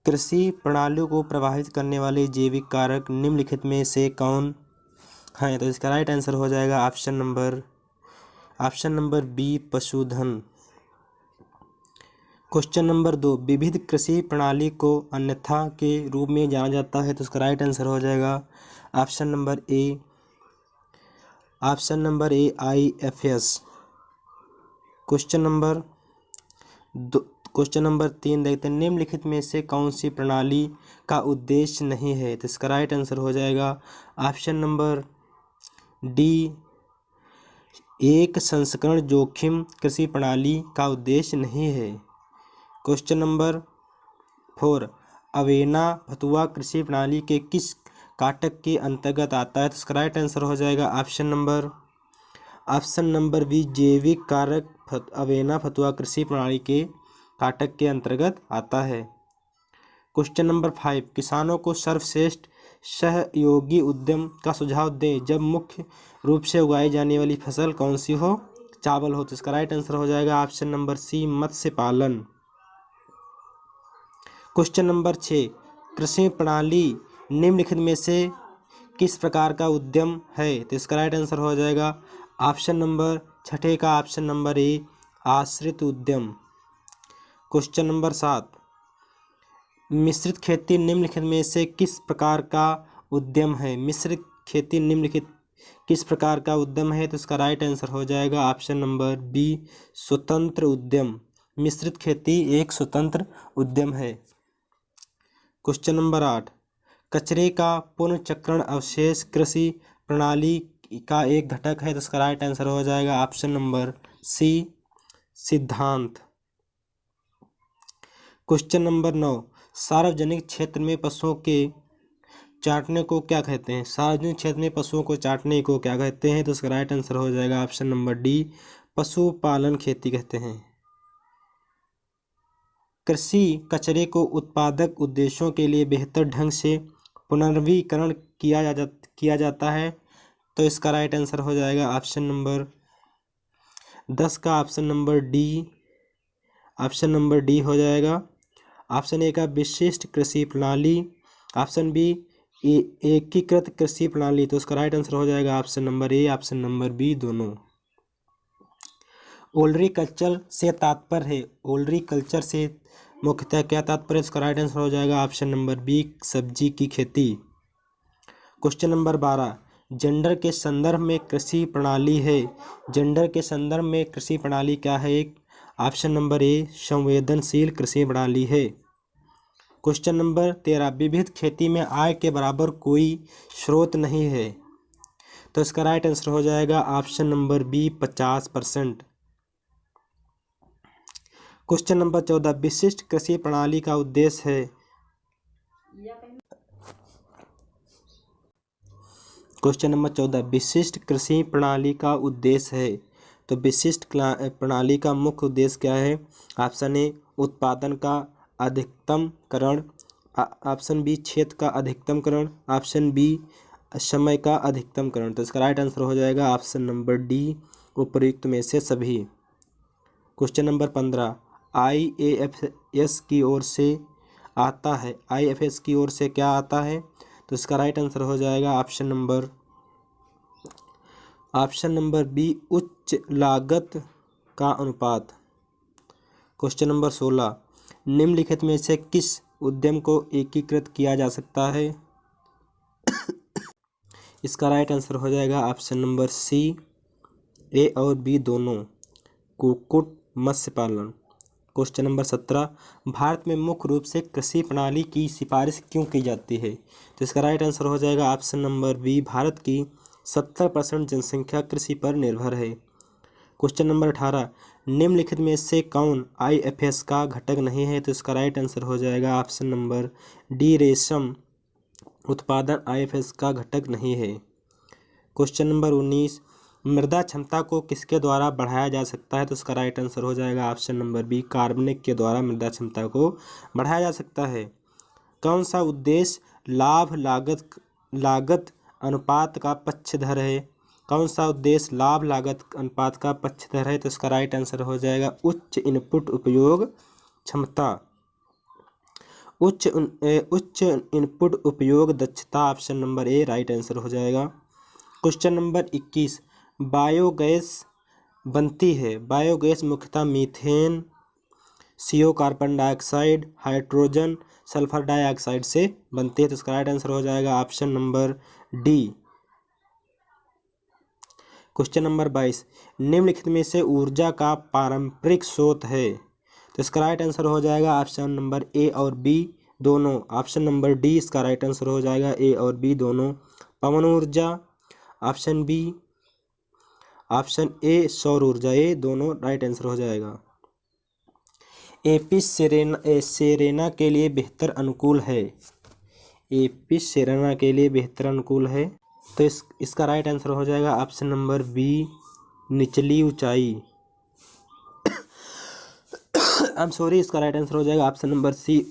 कृषि प्रणालियों को प्रभावित करने वाले जैविक कारक निम्नलिखित में से कौन हैं? तो इसका राइट आंसर हो जाएगा ऑप्शन नंबर बी, पशुधन। क्वेश्चन नंबर 2, विविध कृषि प्रणाली को अन्यथा के रूप में जाना जाता है। तो इसका राइट आंसर हो जाएगा ऑप्शन नंबर ए IFS। क्वेश्चन नंबर 3 देखते हैं, निम्नलिखित में से कौन सी प्रणाली का उद्देश्य नहीं है? तो इसका राइट आंसर हो जाएगा ऑप्शन नंबर डी, एक संस्करण जोखिम कृषि प्रणाली का उद्देश्य नहीं है। क्वेश्चन नंबर 4, अवेना भतुआ कृषि प्रणाली के किस काटक के अंतर्गत आता है? तो इसका राइट आंसर हो जाएगा ऑप्शन नंबर बी, जैविक कारक अवेना भतुआ कृषि प्रणाली के काटक के अंतर्गत आता है। क्वेश्चन नंबर 5, किसानों को सर्वश्रेष्ठ सहयोगी उद्यम का सुझाव दें जब मुख्य रूप से उगाई जाने वाली फसल कौन सी हो? चावल हो। तो इसका राइट आंसर हो जाएगा ऑप्शन नंबर सी, मत्स्य पालन। क्वेश्चन नंबर 6, कृषि प्रणाली निम्नलिखित में से किस प्रकार का उद्यम है? तो इसका राइट आंसर हो जाएगा ऑप्शन नंबर छठे का ऑप्शन नंबर ए, आश्रित उद्यम। क्वेश्चन नंबर 7, मिश्रित खेती निम्नलिखित में से किस प्रकार का उद्यम है? मिश्रित खेती निम्नलिखित किस प्रकार का उद्यम है? तो इसका राइट आंसर हो जाएगा ऑप्शन नंबर बी, स्वतंत्र उद्यम। मिश्रित खेती एक स्वतंत्र उद्यम है। क्वेश्चन नंबर 8, कचरे का पुनर्चक्रण अवशेष कृषि प्रणाली का एक घटक है। तो इसका राइट आंसर हो जाएगा ऑप्शन नंबर सी, सिद्धांत। क्वेश्चन नंबर 9, सार्वजनिक क्षेत्र में पशुओं के चाटने को क्या कहते हैं? सार्वजनिक क्षेत्र में पशुओं को चाटने को क्या कहते हैं? तो इसका राइट आंसर हो जाएगा ऑप्शन नंबर डी, पशुपालन खेती कहते हैं। कृषि कचरे को उत्पादक उद्देश्यों के लिए बेहतर ढंग से पुनर्नवीकरण किया जाता है। तो इसका राइट आंसर हो जाएगा ऑप्शन नंबर 10 का ऑप्शन नंबर डी हो जाएगा। ऑप्शन ए का विशिष्ट कृषि प्रणाली, ऑप्शन बी एकीकृत कृषि प्रणाली। तो इसका राइट आंसर हो जाएगा option number A, option number B दोनों। ओलरीकल्चर से तात्पर्य है, ओलरीकल्चर से मुख्यतः क्या तात्पर्य? इसका राइट आंसर हो जाएगा ऑप्शन नंबर बी, सब्जी की खेती। क्वेश्चन नंबर 12, जेंडर के संदर्भ में कृषि प्रणाली है। जेंडर के संदर्भ में कृषि प्रणाली क्या है? एक ऑप्शन नंबर ए, संवेदनशील कृषि प्रणाली है। क्वेश्चन नंबर 13, विविध खेती में आय के बराबर कोई स्रोत नहीं है। तो इसका राइट आंसर हो जाएगा option number B, 50%। Question number 14, विशिष्ट कृषि प्रणाली का उद्देश्य है। क्वेश्चन नंबर 14, विशिष्ट कृषि प्रणाली का उद्देश्य है। तो विशिष्ट प्रणाली का मुख्य उद्देश्य क्या है? ऑप्शन ए, उत्पादन का अधिकतमकरण, ऑप्शन बी, क्षेत्र का अधिकतमकरण, ऑप्शन बी, समय का अधिकतमकरण। तो इसका राइट आंसर हो जाएगा ऑप्शन नंबर डी, उपर्युक्त में से सभी। क्वेश्चन नंबर 15, IAFS की ओर से आता है। IFS की ओर से क्या आता है? तो इसका राइट आंसर हो जाएगा ऑप्शन नंबर बी, उच्च लागत का अनुपात। क्वेश्चन नंबर 16, निम्नलिखित में से किस उद्यम को एकीकृत किया जा सकता है? इसका राइट आंसर हो जाएगा ऑप्शन नंबर सी, ए और बी दोनों, कुक्कुट मत्स्य पालन। क्वेश्चन नंबर 17, भारत में मुख्य रूप से कृषि प्रणाली की सिफारिश क्यों की जाती है? तो इसका राइट आंसर हो जाएगा ऑप्शन नंबर बी, भारत की 70% जनसंख्या कृषि पर निर्भर है। क्वेश्चन नंबर 18, निम्नलिखित में से कौन IFS का घटक नहीं है? तो इसका राइट आंसर हो जाएगा ऑप्शन नंबर डी, रेशम उत्पादन IFS का घटक नहीं है। क्वेश्चन नंबर 19, मृदा क्षमता को किसके द्वारा बढ़ाया जा सकता है? तो इसका राइट आंसर हो जाएगा ऑप्शन नंबर बी, कार्बनिक के द्वारा मृदा क्षमता को बढ़ाया जा सकता है। कौन सा उद्देश्य लाभ लागत अनुपात का पक्षधर है? कौन सा उद्देश्य लाभ लागत अनुपात का पक्षधर है? तो इसका राइट आंसर हो जाएगा उच्च इनपुट उपयोग क्षमता। उच्च इनपुट उपयोग दक्षता, ऑप्शन नंबर ए राइट आंसर हो जाएगा। क्वेश्चन नंबर 21, बायोगैस बनती है। बायोगैस मुख्यतः methane, CO carbon dioxide, hydrogen, sulphur dioxide से बनती है। तो इसका राइट आंसर हो जाएगा option number D. Question number 22, निम्नलिखित में से ऊर्जा का पारंपरिक स्रोत है। तो इसका राइट आंसर हो जाएगा ऑप्शन नंबर ए और बी दोनों। ऑप्शन नंबर डी इसका राइट आंसर हो जाएगा, ए और बी दोनों। पवन ऊर्जा ऑप्शन बी, ऑप्शन ए सौर ऊर्जा, ये दोनों राइट आंसर हो जाएगा। एपी सेरेना के लिए बेहतर अनुकूल है। एपी सेरेना के लिए बेहतर अनुकूल है, तो इसका राइट आंसर हो जाएगा ऑप्शन नंबर बी, निचली ऊंचाई। आई एम सॉरी, इसका राइट आंसर हो जाएगा option number C,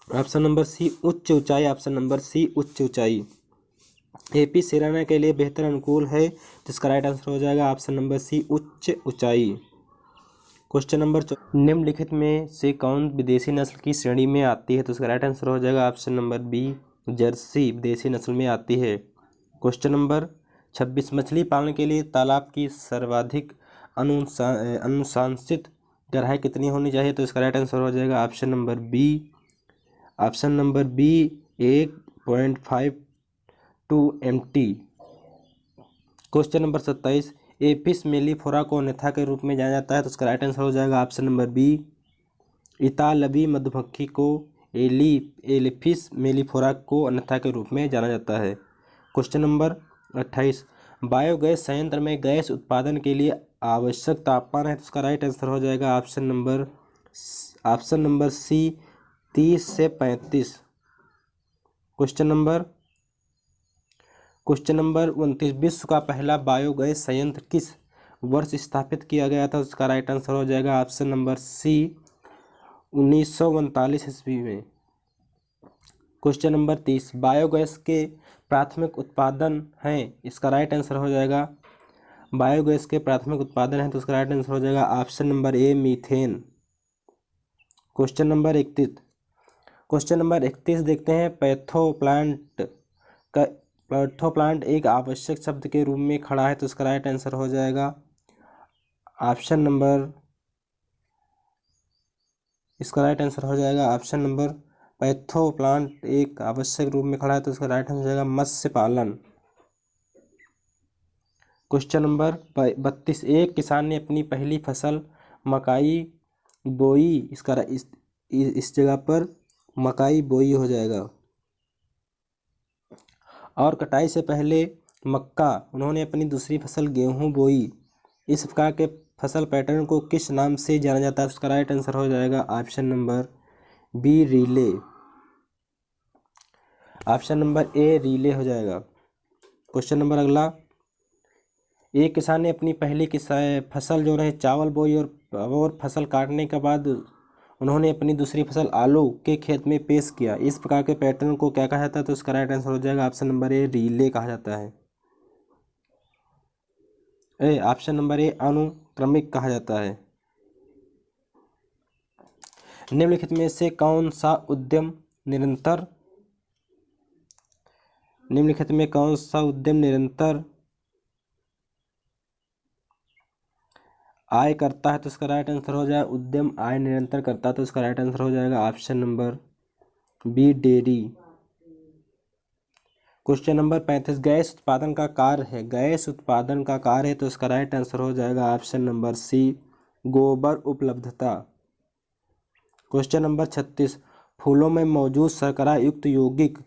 option number C उच्च ऊंचाई, ऑप्शन नंबर सी उच्च ऊंचाई। एपी सेरेना के लिए बेहतर अनुकूल है, जिसका राइट आंसर हो जाएगा ऑप्शन नंबर सी उच्च ऊंचाई। क्वेश्चन नंबर निम्नलिखित में से कौन विदेशी नस्ल की श्रेणी में आती है। तो इसका राइट आंसर हो जाएगा ऑप्शन नंबर बी, जर्सी विदेशी नस्ल में आती है। क्वेश्चन नंबर 26, मछली पालन के लिए तालाब की सर्वाधिक अनुशंसित गहराई कितनी होनी चाहिए। तो इसका राइट आंसर हो जाएगा option number B, option number B 1.52 MT। Question number 27, Apis mellifera को अन्यथा के रूप में जाना जाता है। तो इसका राइट आंसर हो जाएगा ऑप्शन नंबर बी, इतालवी मधुमक्खी को एलिफिस मेलिफोरा को अन्यथा के रूप में जाना जाता है। क्वेश्चन नंबर 28, बायोगैस संयंत्र में गैस उत्पादन के लिए आवश्यक तापमान है। तो इसका राइट आंसर हो जाएगा ऑप्शन नंबर सी 30 से 35। क्वेश्चन नंबर 29, विश्व का पहला बायोगैस संयंत्र किस वर्ष स्थापित किया गया था। उसका राइट आंसर हो जाएगा ऑप्शन नंबर सी 1939 ईस्वी में। क्वेश्चन नंबर 30, बायोगैस के प्राथमिक उत्पादन हैं। इसका राइट आंसर हो जाएगा, बायोगैस के प्राथमिक उत्पादन है, तो उसका राइट आंसर हो जाएगा ऑप्शन नंबर ए, मीथेन। क्वेश्चन नंबर 31 देखते हैं, पैथोप्लांट एक आवश्यक शब्द के रूप में खड़ा है। तो इसका राइट आंसर हो जाएगा ऑप्शन नंबर, इसका राइट आंसर हो जाएगा ऑप्शन नंबर, पैथोप्लांट एक आवश्यक रूप में खड़ा है, तो इसका राइट आंसर हो जाएगा मत्स्य पालन। क्वेश्चन नंबर 32, एक किसान ने अपनी पहली फसल मकाई बोई। इसका इस जगह पर मकाई बोई हो जाएगा। और कटाई से पहले मक्का, उन्होंने अपनी दूसरी फसल गेहूं बोई। इस प्रकार के फसल पैटर्न को किस नाम से जाना जाता है। उसका राइट आंसर हो जाएगा option number B, relay. Option number A relay हो जाएगा। क्वेश्चन नंबर अगला, एक किसान ने अपनी पहली फसल जो है चावल बोई और फसल काटने के बाद उन्होंने अपनी दूसरी फसल आलू के खेत में पेश किया। इस प्रकार के पैटर्न को क्या कहा जाता है। तो इसका राइट आंसर हो जाएगा ऑप्शन नंबर ए, रिले कहा जाता है। ऑप्शन नंबर ए, अनुक्रमिक कहा जाता है। निम्नलिखित में से कौन सा उद्यम निरंतर आय करता है। तो इसका राइट आंसर हो जाएगा, उद्यम आय निरंतर करता है, तो इसका राइट आंसर हो जाएगा option number B, dairy. Question number 35, गैस उत्पादन का कार्य है, तो इसका राइट आंसर हो जाएगा ऑप्शन नंबर सी, गोबर उपलब्धता। क्वेश्चन नंबर 36, फूलों में मौजूद शर्करा युक्त यौगिक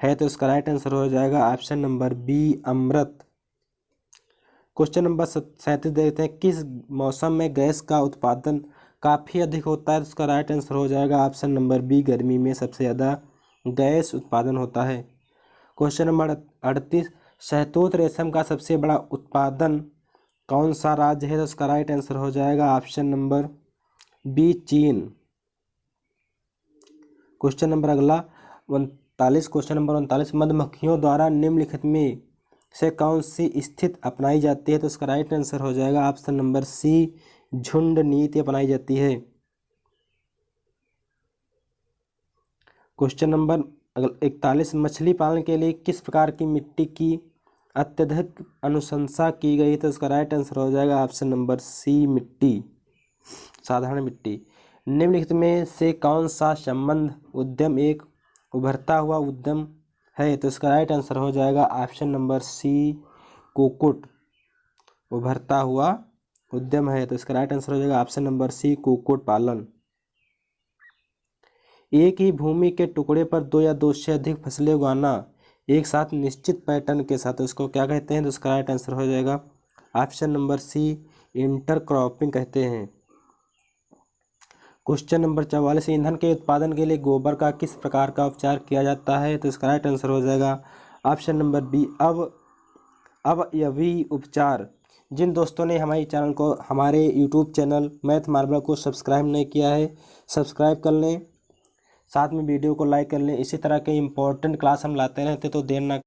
है, तो इसका राइट आंसर हो जाएगा ऑप्शन नंबर बी, अमृत। क्वेश्चन नंबर 37 देखते हैं, किस मौसम में गैस का उत्पादन काफ़ी अधिक होता है। तो इसका राइट आंसर हो जाएगा ऑप्शन नंबर बी, गर्मी में सबसे ज़्यादा गैस उत्पादन होता है। क्वेश्चन नंबर 38, शहतूत रेशम का सबसे बड़ा उत्पादन कौन सा राज्य है। तो इसका राइट आंसर हो जाएगा ऑप्शन नंबर बी, चीन। क्वेश्चन नंबर अगला 39, मधुमक्खियों द्वारा निम्नलिखित में से कौन सी स्थिति अपनाई जाती है। तो इसका राइट आंसर हो जाएगा ऑप्शन नंबर सी, झुंड नीति अपनाई जाती है। क्वेश्चन नंबर 41, मछली पालन के लिए किस प्रकार की मिट्टी की अत्यधिक अनुशंसा की गई? तो इसका राइट आंसर हो जाएगा ऑप्शन नंबर सी, मिट्टी, साधारण मिट्टी। निम्नलिखित में से कौन सा संबंध उद्यम एक उभरता हुआ उद्यम है? तो इसका राइट आंसर हो जाएगा ऑप्शन नंबर सी, कुक्कुट, उभरता हुआ उद्यम है। तो इसका राइट आंसर हो जाएगा ऑप्शन नंबर सी, कुक्कुट पालन। एक ही भूमि के टुकड़े पर दो या दो से अधिक फसलें उगाना एक साथ निश्चित पैटर्न के साथ, उसको क्या कहते हैं? तो इसका राइट आंसर हो जाएगा ऑप्शन नंबर सी, इंटरक्रॉपिंग कहते हैं। क्वेश्चन नंबर 44, ईंधन के उत्पादन के लिए गोबर का किस प्रकार का उपचार किया जाता है? तो इसका राइट आंसर हो जाएगा ऑप्शन नंबर बी, अवयवी उपचार। जिन दोस्तों ने हमारे यूट्यूब चैनल मैथ मार्बल को सब्सक्राइब नहीं किया है, सब्सक्राइब कर लें, साथ में वीडियो को लाइक कर लें। इसी तरह के इम्पोर्टेंट क्लास हम लाते रहते, तो देर ना